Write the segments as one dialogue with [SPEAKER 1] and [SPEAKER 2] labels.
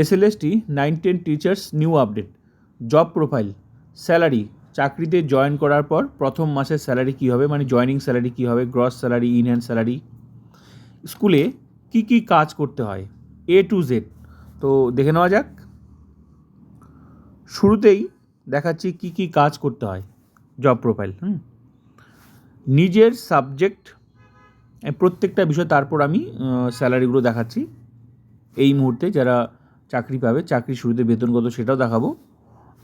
[SPEAKER 1] SLST 9-10 teachers new update, job profile, salary, চাকরিতে join করার পর প্রথম মাসের স্যালারি কী হবে, মানে জয়নিং স্যালারি কী হবে, gross salary, in hand salary, স্কুলে কী কী কাজ করতে হয় A to Z। তো দেখে নেওয়া যাক। শুরুতেই দেখাচ্ছি কী কী কাজ করতে হয়। জব প্রোফাইল, নিজের সাবজেক্ট, প্রত্যেকটা বিষয়, তারপর আমি স্যালারিগুলো দেখাচ্ছি এই মুহূর্তে যারা চাকরি পাবে, চাকরি শুরুতে বেতন কত সেটাও দেখাবো।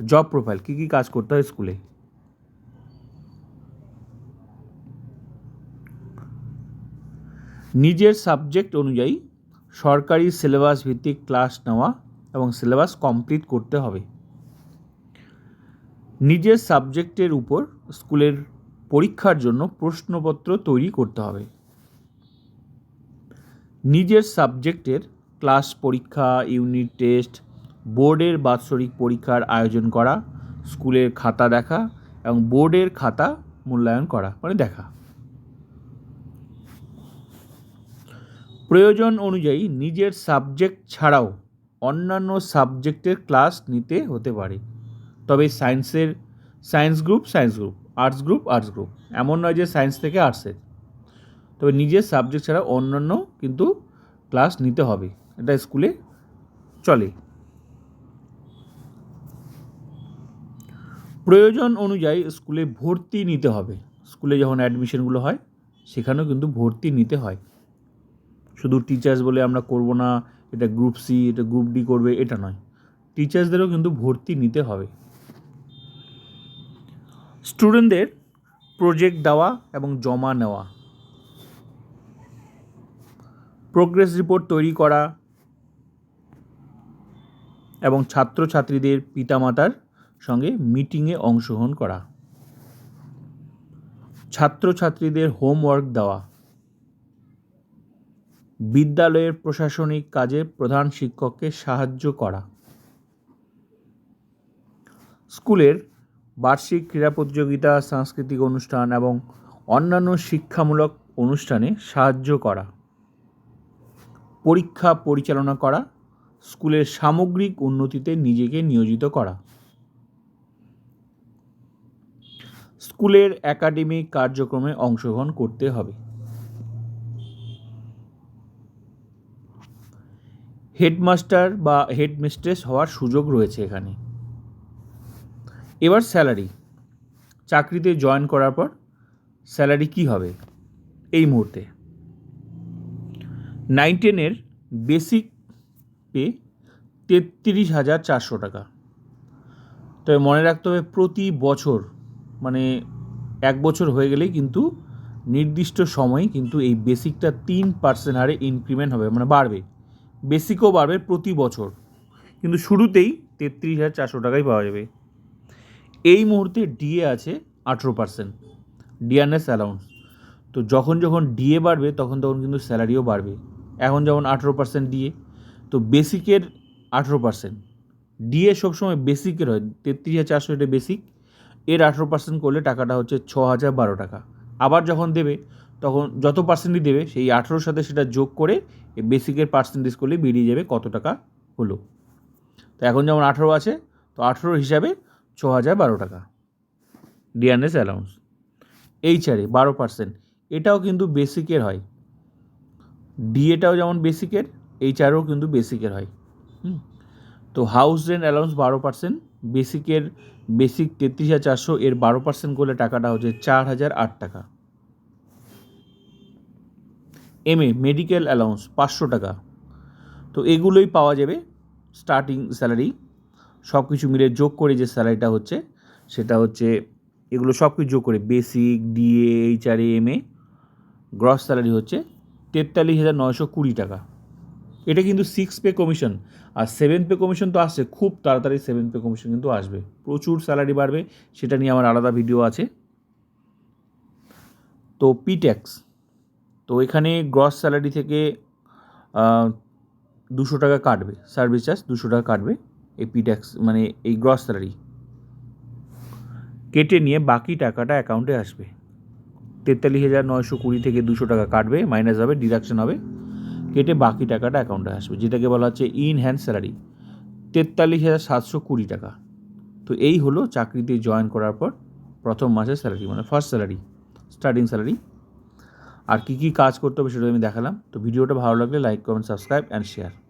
[SPEAKER 1] জব প্রোফাইল, কী কী কাজ করতে হয় স্কুলে। নিজের সাবজেক্ট অনুযায়ী সরকারি সিলেবাস ভিত্তিক ক্লাস নেওয়া এবং সিলেবাস কমপ্লিট করতে হবে। নিজের সাবজেক্টের উপর স্কুলের পরীক্ষার জন্য প্রশ্নপত্র তৈরি করতে হবে। নিজের সাবজেক্টের ক্লাস পরীক্ষা, ইউনিট টেস্ট, বোর্ডের বাৎসরিক পরীক্ষার আয়োজন করা, স্কুলের খাতা দেখা এবং বোর্ডের খাতা মূল্যায়ন করা, মানে দেখা। প্রয়োজন অনুযায়ী নিজের সাবজেক্ট ছাড়াও অন্যান্য সাবজেক্টের ক্লাস নিতে হতে পারে। তবে সায়েন্স গ্রুপ, আর্টস গ্রুপ, এমন নয় যে সায়েন্স থেকে আর্টসের। তবে নিজের সাবজেক্ট ছাড়া অন্যান্য কিন্তু ক্লাস নিতে হবে, এটা স্কুলে চলে। প্রয়োজন অনুযায়ী স্কুলে ভর্তি নিতে হবে। স্কুলে যখন অ্যাডমিশনগুলো হয় সেখানেও কিন্তু ভর্তি নিতে হয়। শুধু টিচার্স বলে আমরা করব না, এটা গ্রুপ সি, এটা গ্রুপ ডি করবে, এটা নয়, টিচার্সদেরও কিন্তু ভর্তি নিতে হবে। স্টুডেন্টদের প্রজেক্ট দেওয়া এবং জমা নেওয়া, প্রোগ্রেস রিপোর্ট তৈরি করা এবং ছাত্রছাত্রীদের পিতামাতার সঙ্গে মিটিংয়ে অংশগ্রহণ করা, ছাত্রছাত্রীদের হোমওয়ার্ক দেওয়া, বিদ্যালয়ের প্রশাসনিক কাজে প্রধান শিক্ষককে সাহায্য করা, স্কুলের বার্ষিক ক্রীড়া প্রতিযোগিতা, সাংস্কৃতিক অনুষ্ঠান এবং অন্যান্য শিক্ষামূলক অনুষ্ঠানে সাহায্য করা, পরীক্ষা পরিচালনা করা, স্কুলের সামগ্রিক উন্নতিতে নিজেকে নিয়োজিত করা, স্কুলের একাডেমিক কার্যক্রমে অংশগ্রহণ করতে হবে। হেডমাস্টার বা হেডমিস্ট্রেস হওয়ার সুযোগ রয়েছে এখানে। এবার স্যালারি, চাকরিতে জয়েন করার পর স্যালারি কী হবে এই মুহূর্তে। 9-10 বেসিক পে 33,400 টাকা। তবে মনে রাখতে হবে প্রতি বছর, মানে 1 বছর হয়ে গেলেই কিন্তু নির্দিষ্ট সময়ে কিন্তু এই বেসিকটা 3% হারে ইনক্রিমেন্ট হবে, মানে বাড়বে। বেসিকও বাড়বে প্রতি বছর, কিন্তু শুরুতেই 33,400 টাকাই পাওয়া যাবে। এই মুহূর্তে ডিএ আছে 18%, ডিয়ারনেস অ্যালাউন্স। তো যখন যখন ডিএ বাড়বে তখন কিন্তু স্যালারিও বাড়বে। এখন যেমন 18% ডিএ, তো বেসিকের 18%, ডিএ সবসময় বেসিকের হয়। 33,400 এটা বেসিক, এর 18% করলে টাকাটা হচ্ছে 6,012 টাকা। আবার যখন দেবে তখন যত পার্সেন্টই দেবে সেই 18 সাথে সেটা যোগ করে বেসিকের পার্সেন্টেজ করলে বেরিয়ে যাবে কত টাকা হলো। তো এখন যেমন 18 আছে, তো 18 হিসাবে 6,012 টাকা ডিয়ারনেস অ্যালাউন্স। এইচআরে 12%, এটাও কিন্তু বেসিকের হয়। ডিএটাও যেমন বেসিকের, এইচআরও কিন্তু বেসিকের হয়। তো হাউস রেন্ট অ্যালাউন্স 12%, বেসিকের বেসিক 33,400, এর 12% করলে টাকাটা হচ্ছে 4,008 টাকা। এমএ মেডিকেল অ্যালাউন্স 500 টাকা। তো এগুলোই পাওয়া যাবে স্টার্টিং স্যালারি। সব কিছু মিলে যোগ করে যে স্যালারিটা হচ্ছে সেটা হচ্ছে এগুলো সব কিছু যোগ করে basic, DA, HRA, MA, gross salary হচ্ছে 43,920 টাকা। এটা কিন্তু 6 পে কমিশন, আর 7 পে কমিশন তো আসছে খুব তাড়াতাড়ি। 7 পে কমিশন কিন্তু আসবে, প্রচুর স্যালারি বাড়বে, সেটা নিয়ে আমার আলাদা ভিডিও আছে। তো পি ট্যাক্স, তো এখানে গ্রস স্যালারি থেকে 200 টাকা কাটবে, সার্ভিস চার্জ 200 টাকা কাটবে। এই পি ট্যাক্স মানে এই গ্রস স্যালারি কেটে নিয়ে বাকি টাকাটা অ্যাকাউন্টে আসবে। 43,920 থেকে 200 টাকা কাটবে, মাইনাস হবে, ডিডাকশন হবে, কেটে বাকি টাকাটা অ্যাকাউন্টে আসবে, যেটাকে বলা হচ্ছে ইন হ্যান্ড স্যালারি। 43,720 টাকা। তো এই হলো চাকরিতে জয়েন করার পর প্রথম মাসের স্যালারি, মানে ফার্স্ট স্যালারি, স্টার্টিং স্যালারি। আর কী কী কাজ করতে হবে সেটা আমি দেখালাম। তো ভিডিওটা ভালো লাগলে like, comment, subscribe and share.